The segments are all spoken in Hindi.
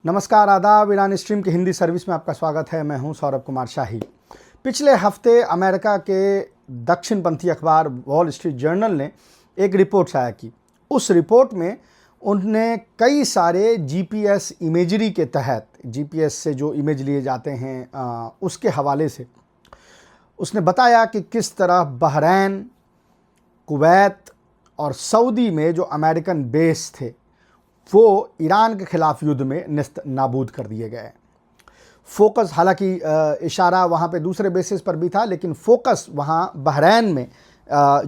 नमस्कार, आदाब। ईरान स्ट्रीम की हिंदी सर्विस में आपका स्वागत है। मैं हूं सौरभ कुमार शाही। पिछले हफ्ते अमेरिका के दक्षिणपंथी अखबार वॉल स्ट्रीट जर्नल ने एक रिपोर्ट शाया की। उस रिपोर्ट में उन्होंने कई सारे जीपीएस इमेजरी के तहत, जीपीएस से जो इमेज लिए जाते हैं उसके हवाले से उसने बताया कि किस तरह बहरैन, कुवैत और सऊदी में जो अमेरिकन बेस थे वो ईरान के ख़िलाफ़ युद्ध में निस्त नाबूद कर दिए गए। फोकस, हालांकि इशारा वहाँ पे दूसरे बेसिस पर भी था, लेकिन फोकस वहाँ बहरैन में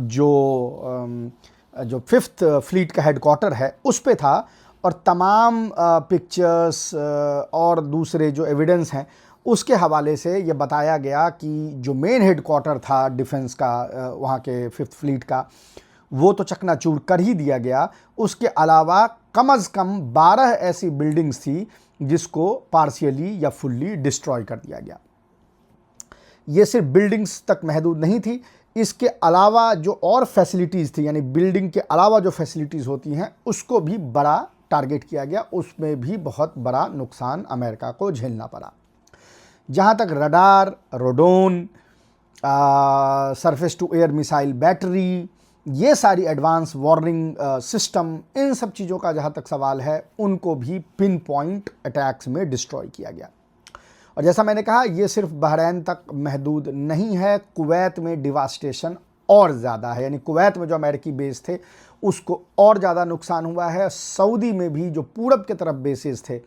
जो फिफ्थ फ्लीट का हेडक्वार्टर है उस पे था। और तमाम पिक्चर्स और दूसरे जो एविडेंस हैं उसके हवाले से ये बताया गया कि जो मेन हेडक्वार्टर था डिफेंस का वहाँ के फिफ्थ फ्लीट का, वो तो चकनाचूर कर ही दिया गया। उसके अलावा कम से कम 12 ऐसी बिल्डिंग्स थी जिसको पार्शियली या फुल्ली डिस्ट्रॉय कर दिया गया। ये सिर्फ बिल्डिंग्स तक महदूद नहीं थी, इसके अलावा जो और फैसिलिटीज़ थी, यानी बिल्डिंग के अलावा जो फैसिलिटीज़ होती हैं उसको भी बड़ा टारगेट किया गया। उसमें भी बहुत बड़ा नुकसान अमेरिका को झेलना पड़ा। जहाँ तक रडार, रोडोन, surface to air missile battery, ये सारी एडवांस वार्निंग सिस्टम, इन सब चीज़ों का जहाँ तक सवाल है उनको भी पिन पॉइंट अटैक्स में डिस्ट्रॉय किया गया। और जैसा मैंने कहा, ये सिर्फ बहरैन तक महदूद नहीं है, कुवैत में डिवास्टेशन और ज़्यादा है। यानी कुवैत में जो अमेरिकी बेस थे उसको और ज़्यादा नुकसान हुआ है। सऊदी में भी जो पूरब के तरफ बेसेस थे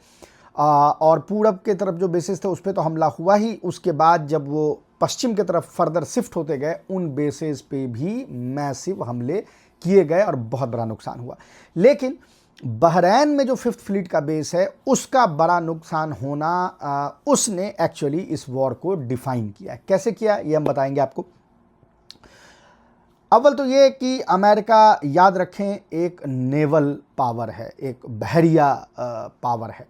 और पूरब के तरफ जो बेसिस थे उस पर तो हमला हुआ ही, उसके बाद जब वो पश्चिम की तरफ फर्दर शिफ्ट होते गए उन बेसेस पे भी मैसिव हमले किए गए और बहुत बड़ा नुकसान हुआ। लेकिन बहरैन में जो फिफ्थ फ्लीट का बेस है उसका बड़ा नुकसान होना, उसने एक्चुअली इस वॉर को डिफाइन किया। कैसे किया ये हम बताएंगे आपको। अव्वल तो ये कि अमेरिका, याद रखें, एक नेवल पावर है, एक बहरिया पावर है,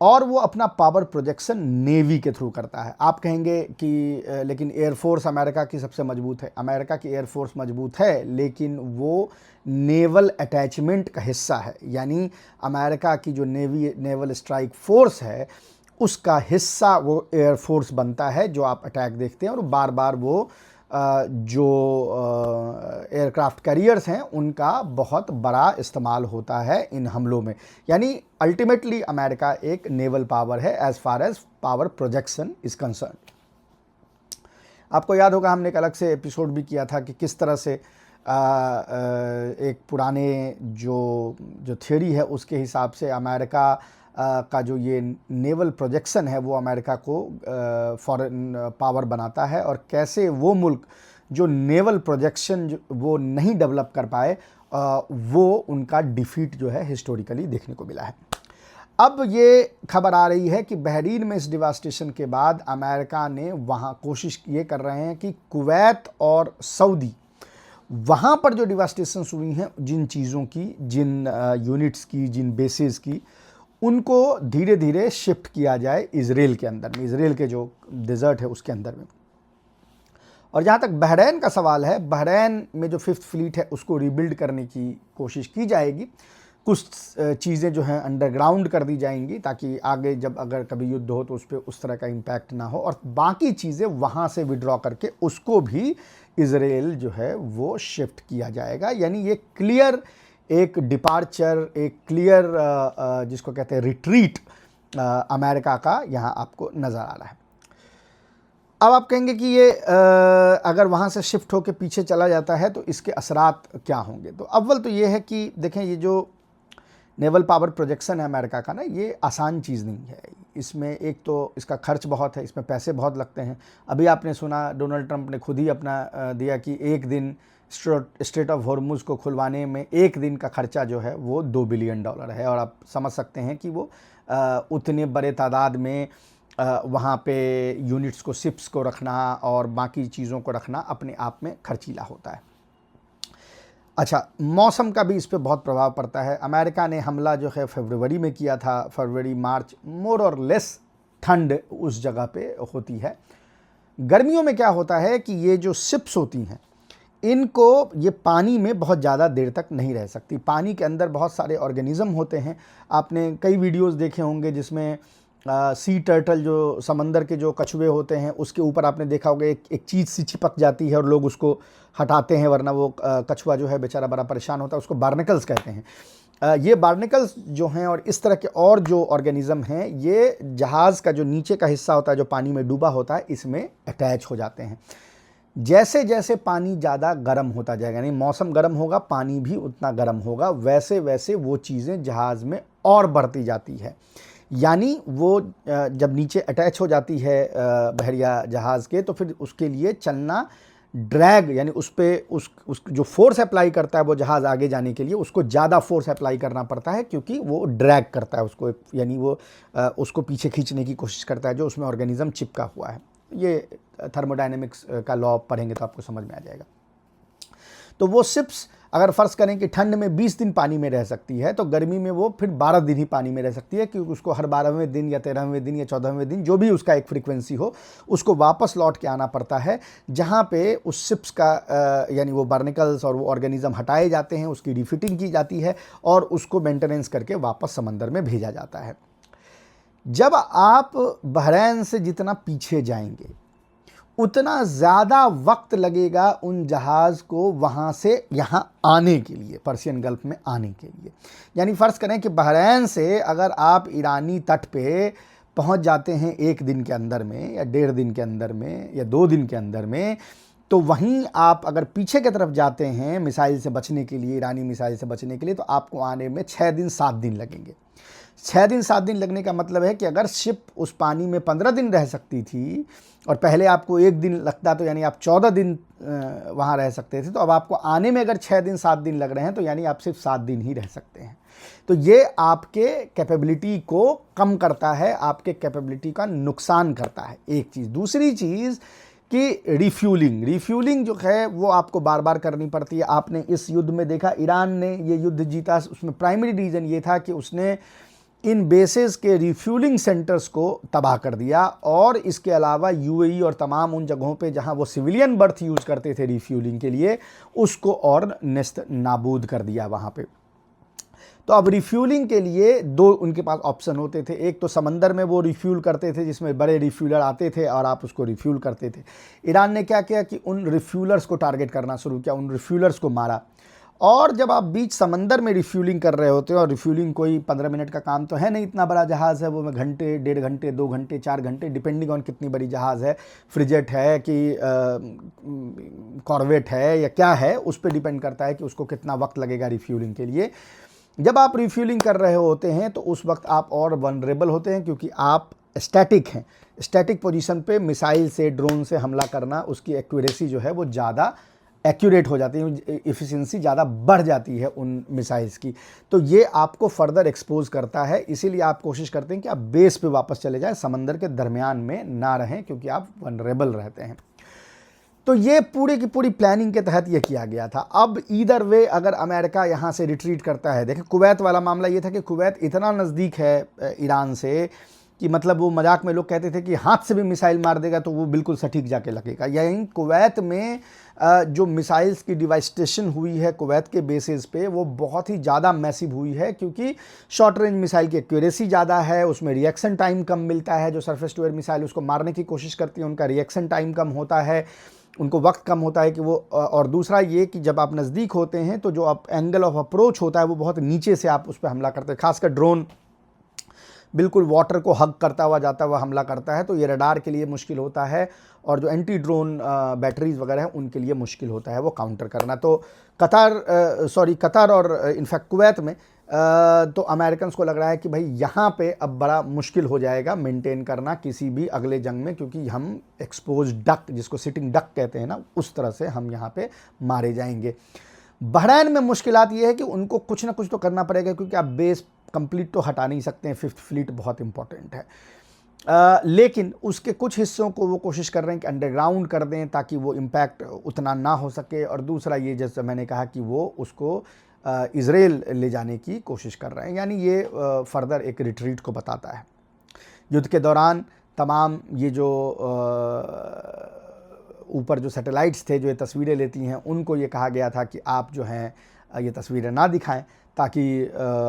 और वो अपना पावर प्रोजेक्शन नेवी के थ्रू करता है। आप कहेंगे कि लेकिन एयरफोर्स अमेरिका की सबसे मजबूत है। अमेरिका की एयरफोर्स मजबूत है, लेकिन वो नेवल अटैचमेंट का हिस्सा है। यानी अमेरिका की जो नेवल स्ट्राइक फोर्स है उसका हिस्सा वो एयरफोर्स बनता है, जो आप अटैक देखते हैं। और बार बार वो जो एयरक्राफ्ट कैरियर्स हैं उनका बहुत बड़ा इस्तेमाल होता है इन हमलों में। यानी अल्टीमेटली अमेरिका एक नेवल पावर है as far as power projection is concern. आपको याद होगा हमने एक अलग से एपिसोड भी किया था कि किस तरह से एक पुराने जो थ्योरी है उसके हिसाब से अमेरिका का जो ये नेवल प्रोजेक्शन है वो अमेरिका को फॉरेन पावर बनाता है, और कैसे वो मुल्क जो नेवल प्रोजेक्शन वो नहीं डेवलप कर पाए वो उनका डिफीट जो है हिस्टोरिकली देखने को मिला है। अब ये खबर आ रही है कि बहरीन में इस डिवास्टेशन के बाद अमेरिका ने वहाँ कोशिश ये कर रहे हैं कि कुवैत और सऊदी, वहाँ पर जो डिवास्टेशंस हुई हैं, जिन चीज़ों की, जिन यूनिट्स की, जिन बेसिस की, उनको धीरे धीरे शिफ्ट किया जाए इजराइल के अंदर में, इजराइल के जो डेजर्ट है उसके अंदर में। और जहाँ तक बहरैन का सवाल है, बहरैन में जो फिफ्थ फ्लीट है उसको रिबिल्ड करने की कोशिश की जाएगी। कुछ चीज़ें जो हैं अंडरग्राउंड कर दी जाएंगी ताकि आगे जब अगर कभी युद्ध हो तो उस पर उस तरह का इम्पैक्ट ना हो, और बाकी चीज़ें वहाँ से विड्रॉ करके उसको भी इजराइल जो है वो शिफ्ट किया जाएगा। यानी ये क्लियर एक डिपार्चर, एक क्लियर जिसको कहते हैं रिट्रीट अमेरिका का यहाँ आपको नज़र आ रहा है। अब आप कहेंगे कि ये अगर वहाँ से शिफ्ट होकर पीछे चला जाता है तो इसके असरात क्या होंगे। तो अव्वल तो ये है कि देखें, ये जो नेवल पावर प्रोजेक्शन है अमेरिका का ना, ये आसान चीज़ नहीं है। इसमें एक तो इसका खर्च बहुत है, इसमें पैसे बहुत लगते हैं। अभी आपने सुना डोनाल्ड ट्रंप ने खुद ही अपना दिया कि एक दिन स्ट्रेट ऑफ हॉर्मुज़ को खुलवाने में एक दिन का खर्चा जो है वो $2 बिलियन है। और आप समझ सकते हैं कि वो उतने बड़े तादाद में वहाँ पे यूनिट्स को, शिप्स को रखना और बाकी चीज़ों को रखना अपने आप में खर्चीला होता है। अच्छा, मौसम का भी इस पर बहुत प्रभाव पड़ता है। अमेरिका ने हमला जो है फरवरी में किया था। फरवरी मार्च मोर और लेस ठंड उस जगह पे होती है। गर्मियों में क्या होता है कि ये जो शिप्स होती हैं इनको ये पानी में बहुत ज़्यादा देर तक नहीं रह सकती। पानी के अंदर बहुत सारे ऑर्गेनिज्म होते हैं। आपने कई वीडियोस देखे होंगे जिसमें सी टर्टल, जो समंदर के जो कछुए होते हैं, उसके ऊपर आपने देखा होगा एक चीज़ सी चिपक जाती है और लोग उसको हटाते हैं, वरना वो कछुआ जो है बेचारा बड़ा परेशान होता है। उसको बार्निकल्स कहते हैं। ये बार्निकल्स जो हैं और इस तरह के और जो ऑर्गेनिज्म हैं, ये जहाज़ का जो नीचे का हिस्सा होता है जो पानी में डूबा होता है, इसमें अटैच हो जाते हैं। जैसे जैसे पानी ज़्यादा गर्म होता जाएगा, यानी मौसम गर्म होगा, पानी भी उतना गर्म होगा, वैसे वैसे वो चीज़ें जहाज़ में और बढ़ती जाती है। यानी वो जब नीचे अटैच हो जाती है बहरिया जहाज़ के, तो फिर उसके लिए चलना, ड्रैग, यानी उस जो फोर्स अप्लाई करता है वो जहाज़ आगे जाने के लिए, उसको ज़्यादा फोर्स अप्लाई करना पड़ता है, क्योंकि वो ड्रैग करता है उसको, यानी वो उसको पीछे खींचने की कोशिश करता है जो उसमें ऑर्गेनिज्म चिपका हुआ है। ये थर्मोडायनेमिक्स का लॉ पढ़ेंगे तो आपको समझ में आ जाएगा। तो वो शिप्स अगर फ़र्ज़ करें कि ठंड में 20 दिन पानी में रह सकती है, तो गर्मी में वो फिर 12 दिन ही पानी में रह सकती है, क्योंकि उसको हर 12वें दिन या 13वें दिन या 14वें दिन, जो भी उसका एक फ्रीक्वेंसी हो, उसको वापस लौट के आना पड़ता है, जहाँ पे उस शिप्स का यानी वो बार्निकल्स और वो ऑर्गेनिज्म हटाए जाते हैं, उसकी रिफिटिंग की जाती है और उसको मेंटेनेंस करके वापस समंदर में भेजा जाता है। जब आप बहरैन से जितना पीछे जाएंगे, उतना ज़्यादा वक्त लगेगा उन जहाज़ को वहाँ से यहाँ आने के लिए, पर्शियन गल्फ में आने के लिए। यानी फ़र्ज़ करें कि बहरैन से अगर आप ईरानी तट पे पहुँच जाते हैं 1 दिन के अंदर में, या 1.5 दिन के अंदर में, या 2 दिन के अंदर में, तो वहीं आप अगर पीछे की तरफ जाते हैं मिसाइल से बचने के लिए, ईरानी मिसाइल से बचने के लिए, तो आपको आने में 6 दिन 7 दिन लगेंगे। 6 दिन 7 दिन लगने का मतलब है कि अगर शिप उस पानी में 15 दिन रह सकती थी और पहले आपको 1 दिन लगता, तो यानी आप 14 दिन वहाँ रह सकते थे, तो अब आपको आने में अगर 6 दिन 7 दिन लग रहे हैं, तो यानी आप सिर्फ 7 दिन ही रह सकते हैं। तो ये आपके कैपेबिलिटी को कम करता है, आपके कैपेबिलिटी का नुकसान करता है, एक चीज़। दूसरी चीज़ कि रिफ्यूलिंग जो है वो आपको बार बार करनी पड़ती है। आपने इस युद्ध में देखा, ईरान ने ये युद्ध जीता, उसमें प्राइमरी रीज़न ये था कि उसने इन बेसेस के रिफ्यूलिंग सेंटर्स को तबाह कर दिया, और इसके अलावा यूएई और तमाम उन जगहों पे जहां वो सिविलियन बर्थ यूज़ करते थे रिफ्यूलिंग के लिए, उसको और नेस्त नाबूद कर दिया वहां पे। तो अब रिफ्यूलिंग के लिए 2 उनके पास ऑप्शन होते थे। एक तो समंदर में वो रिफ्यूल करते थे, जिसमें बड़े रिफ्यूलर आते थे और आप उसको रिफ्यूल करते थे। ईरान ने क्या किया कि उन रिफ्यूलर्स को टारगेट करना शुरू किया, उन रिफ्यूलर्स को मारा। और जब आप बीच समंदर में रिफ्यूलिंग कर रहे होते हैं, और रिफ्यूलिंग कोई 15 मिनट का काम तो है नहीं, इतना बड़ा जहाज़ है, वो में घंटे, 1.5 घंटे, 2 घंटे, 4 घंटे, डिपेंडिंग ऑन कितनी बड़ी जहाज़ है, फ्रिजेट है कि कॉर्वेट है या क्या है, उस पर डिपेंड करता है कि उसको कितना वक्त लगेगा रिफ्यूलिंग के लिए। जब आप रिफ्यूलिंग कर रहे होते हैं तो उस वक्त आप और वनरेबल होते हैं, क्योंकि आप स्टैटिक हैं। स्टैटिक पोजीशन पे मिसाइल से, ड्रोन से हमला करना, उसकी एक्यूरेसी जो है वो ज़्यादा एक्यूरेट हो जाती है, एफिशिएंसी ज़्यादा बढ़ जाती है उन मिसाइल्स की। तो ये आपको फर्दर एक्सपोज करता है, इसीलिए आप कोशिश करते हैं कि आप बेस पे वापस चले जाएं, समंदर के दरमियान में ना रहें, क्योंकि आप वनरेबल रहते हैं। तो ये पूरी की पूरी प्लानिंग के तहत ये किया गया था। अब ईदर वे अगर अमेरिका यहाँ से रिट्रीट करता है, देखें कुवैत वाला मामला ये था कि कुवैत इतना नज़दीक है ईरान से कि मतलब वो मजाक में लोग कहते थे कि हाथ से भी मिसाइल मार देगा तो वो बिल्कुल सटीक जाके लगेगा। यहीं कुवैत में जो मिसाइल्स की डिवास्टेशन हुई है कुवैत के बेसिस पे, वो बहुत ही ज़्यादा मैसिव हुई है, क्योंकि शॉर्ट रेंज मिसाइल की एक्यूरेसी ज़्यादा है, उसमें रिएक्शन टाइम कम मिलता है। जो सरफेस टू एयर मिसाइल उसको मारने की कोशिश करती है, उनका रिएक्शन टाइम कम होता है, उनको वक्त कम होता है कि वो, और दूसरा ये कि जब आप नज़दीक होते हैं तो जो आप एंगल ऑफ अप्रोच होता है वो बहुत नीचे से आप उस पर हमला करते हैं। खासकर ड्रोन बिल्कुल वाटर को हग करता हुआ जाता हुआ हमला करता है, तो ये रडार के लिए मुश्किल होता है, और जो एंटी ड्रोन बैटरीज वगैरह हैं उनके लिए मुश्किल होता है वो काउंटर करना। तो कतर और इनफैक्ट कुवैत में तो अमेरिकन को लग रहा है कि भाई यहाँ पे अब बड़ा मुश्किल हो जाएगा मेंटेन करना किसी भी अगले जंग में, क्योंकि हम एक्सपोज डक, जिसको सिटिंग डक कहते हैं ना, उस तरह से हम यहाँ पे मारे जाएंगे। बहरैन में मुश्किलात ये है कि उनको कुछ ना कुछ तो करना पड़ेगा, क्योंकि आप बेस कंप्लीट तो हटा नहीं सकते हैं, 5th फ्लीट बहुत इंपॉर्टेंट है। लेकिन उसके कुछ हिस्सों को वो कोशिश कर रहे हैं कि अंडरग्राउंड कर दें ताकि वो इम्पैक्ट उतना ना हो सके, और दूसरा ये जैसे मैंने कहा कि वो उसको इज़राइल ले जाने की कोशिश कर रहे हैं, यानी ये फर्दर एक रिट्रीट को बताता है। युद्ध के दौरान तमाम ये जो ऊपर जो सैटेलाइट्स थे जो ये तस्वीरें लेती हैं, उनको ये कहा गया था कि आप जो हैं ये तस्वीरें ना दिखाएं, ताकि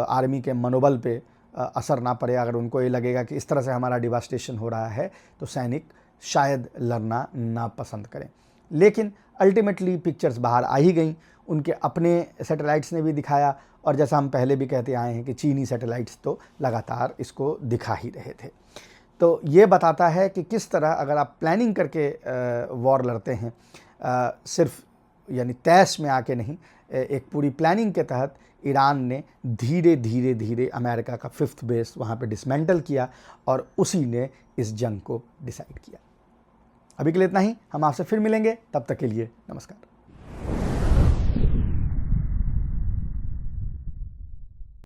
आर्मी के मनोबल पे असर ना पड़े। अगर उनको ये लगेगा कि इस तरह से हमारा डिवास्टेशन हो रहा है तो सैनिक शायद लड़ना ना पसंद करें। लेकिन अल्टीमेटली पिक्चर्स बाहर आ ही गई, उनके अपने सैटेलाइट्स ने भी दिखाया, और जैसा हम पहले भी कहते आए हैं कि चीनी सैटेलाइट्स तो लगातार इसको दिखा ही रहे थे। तो ये बताता है कि किस तरह अगर आप प्लानिंग करके वॉर लड़ते हैं, सिर्फ यानी तैश में आके नहीं, एक पूरी प्लानिंग के तहत ईरान ने धीरे धीरे धीरे अमेरिका का 5th बेस वहाँ पे डिसमेंटल किया और उसी ने इस जंग को डिसाइड किया। अभी के लिए इतना ही, हम आपसे फिर मिलेंगे, तब तक के लिए नमस्कार।